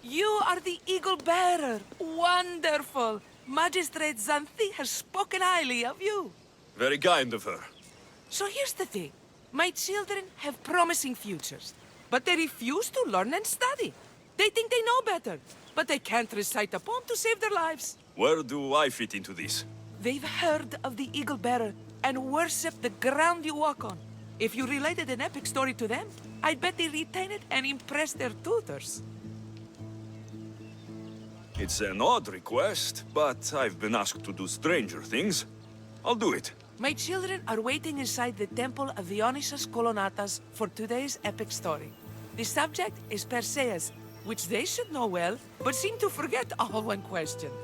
You are the eagle bearer. Wonderful. Magistrate Xanthi has spoken highly of you. Very kind of her. So here's the thing. My children have promising futures, but they refuse to learn and study. They think they know better, but they can't recite a poem to save their lives. Where do I fit into this? They've heard of the eagle bearer and worship the ground you walk on. If you related an epic story to them, I bet they retain it and impress their tutors. It's an odd request, but I've been asked to do stranger things. I'll do it. My children are waiting inside the temple of Dionysus Kolonatas for today's epic story. The subject is Perseus, which they should know well, but seem to forget all when questioned.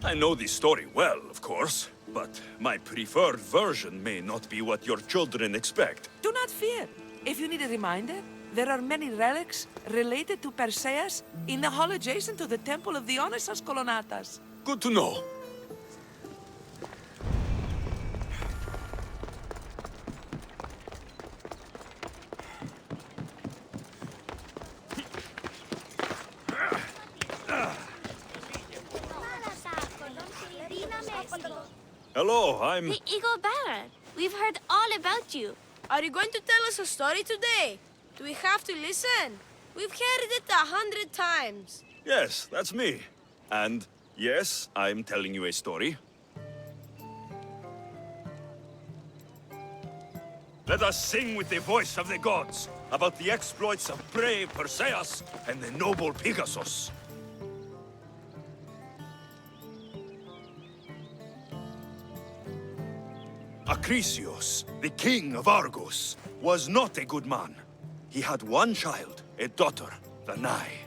I know this story well, of course, but my preferred version may not be what your children expect. Do not fear. If you need a reminder, there are many relics related to Perseus in the hall adjacent to the temple of Dionysus Kolonatas. Good to know. Hello, I'm... The Eagle Bearer. We've heard all about you. Are you going to tell us a story today? Do we have to listen? We've heard it 100 times. Yes, that's me. And yes, I'm telling you a story. Let us sing with the voice of the gods about the exploits of brave Perseus and the noble Pegasus. Acrisius, the king of Argos, was not a good man. He had one child, a daughter, Danae.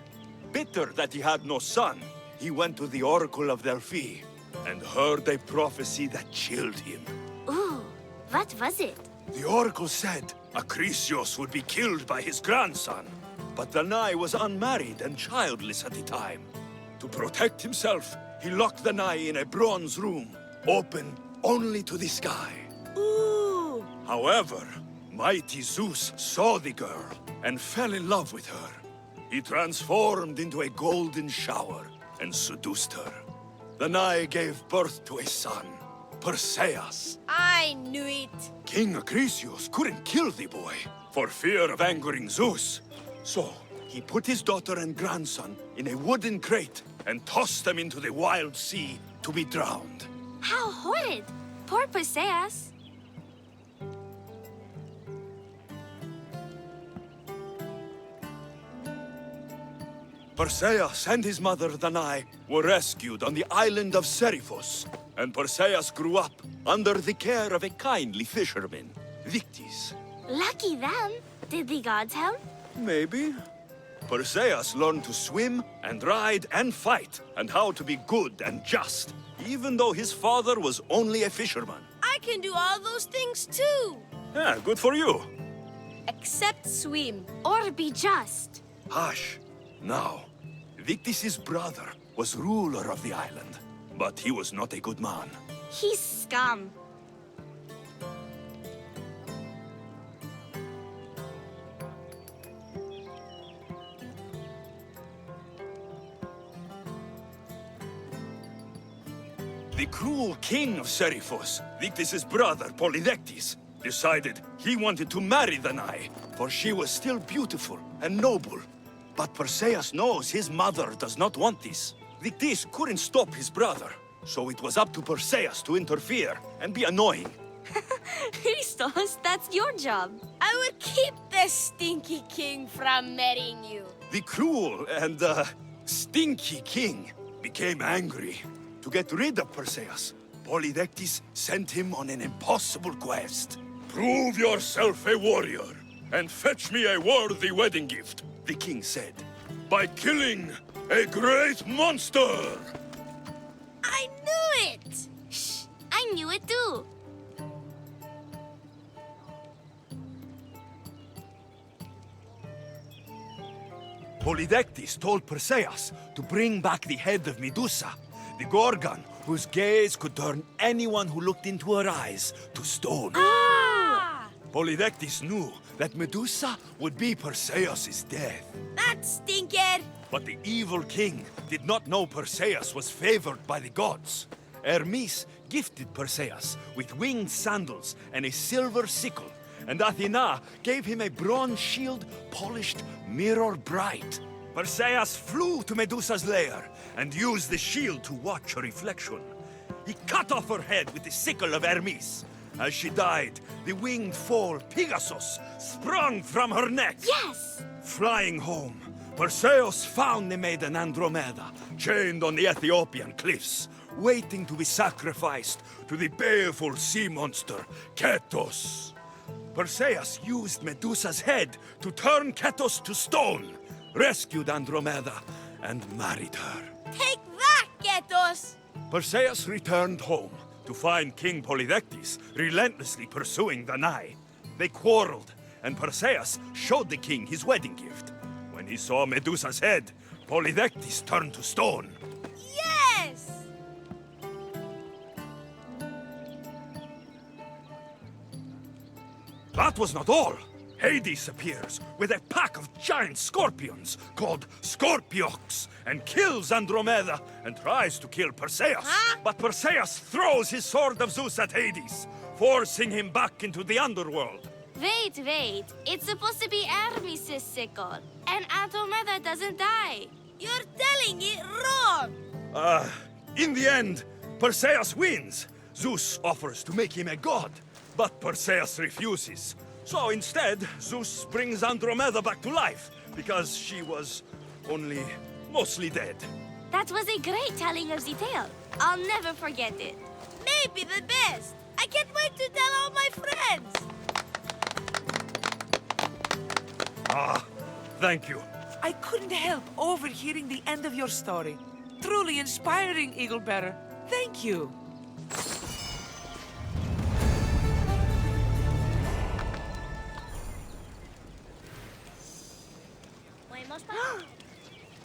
Bitter that he had no son, he went to the oracle of Delphi and heard a prophecy that chilled him. Ooh, what was it? The oracle said Acrisius would be killed by his grandson, but Danae was unmarried and childless at the time. To protect himself, he locked Danae in a bronze room, open only to the sky. Ooh! However, mighty Zeus saw the girl and fell in love with her. He transformed into a golden shower and seduced her. Danae gave birth to a son, Perseus. I knew it. King Acrisius couldn't kill the boy for fear of angering Zeus. So he put his daughter and grandson in a wooden crate and tossed them into the wild sea to be drowned. How horrid! Poor Perseus. Perseus and his mother Danae were rescued on the island of Seriphos, and Perseus grew up under the care of a kindly fisherman, Victis. Lucky them. Did the gods help? Maybe. Perseus learned to swim and ride and fight, and how to be good and just, even though his father was only a fisherman. I can do all those things too. Yeah, good for you. Except swim. Or be just. Hush. Now, Victis's brother was ruler of the island, but he was not a good man. He's scum. The cruel king of Seriphos, Victis's brother Polydectes, decided he wanted to marry Danae, for she was still beautiful and noble. But Perseus knows his mother does not want this. Victis couldn't stop his brother, so it was up to Perseus to interfere and be annoying. Christos, that's your job. I will keep the stinky king from marrying you. The cruel and, stinky king became angry. To get rid of Perseus, Polydectes sent him on an impossible quest. Prove yourself a warrior, and fetch me a worthy wedding gift, the king said, by killing a great monster! I knew it! Shh, I knew it too. Polydectes told Perseus to bring back the head of Medusa, the Gorgon, whose gaze could turn anyone who looked into her eyes to stone. Ah! Polydectes knew that Medusa would be Perseus' death. That stinker! But the evil king did not know Perseus was favored by the gods. Hermes gifted Perseus with winged sandals and a silver sickle, and Athena gave him a bronze shield polished mirror bright. Perseus flew to Medusa's lair and used the shield to watch her reflection. He cut off her head with the sickle of Hermes. As she died, the winged foal Pegasus sprung from her neck. Yes! Flying home, Perseus found the maiden Andromeda chained on the Ethiopian cliffs, waiting to be sacrificed to the baleful sea monster Ketos. Perseus used Medusa's head to turn Ketos to stone, rescued Andromeda, and married her. Take that, Ketos! Perseus returned home to find King Polydectes relentlessly pursuing Danae. They quarreled, and Perseus showed the king his wedding gift. When he saw Medusa's head, Polydectes turned to stone. Yes! That was not all. Hades appears with a pack of giant scorpions called Scorpiox and kills Andromeda and tries to kill Perseus. Huh? But Perseus throws his sword of Zeus at Hades, forcing him back into the underworld. Wait. It's supposed to be Hermes' sickle. And Andromeda doesn't die. You're telling it wrong! In the end, Perseus wins. Zeus offers to make him a god, but Perseus refuses. So instead, Zeus brings Andromeda back to life, because she was only mostly dead. That was a great telling of the tale. I'll never forget it. Maybe the best! I can't wait to tell all my friends! Thank you. I couldn't help overhearing the end of your story. Truly inspiring, Eaglebearer. Thank you.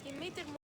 He made it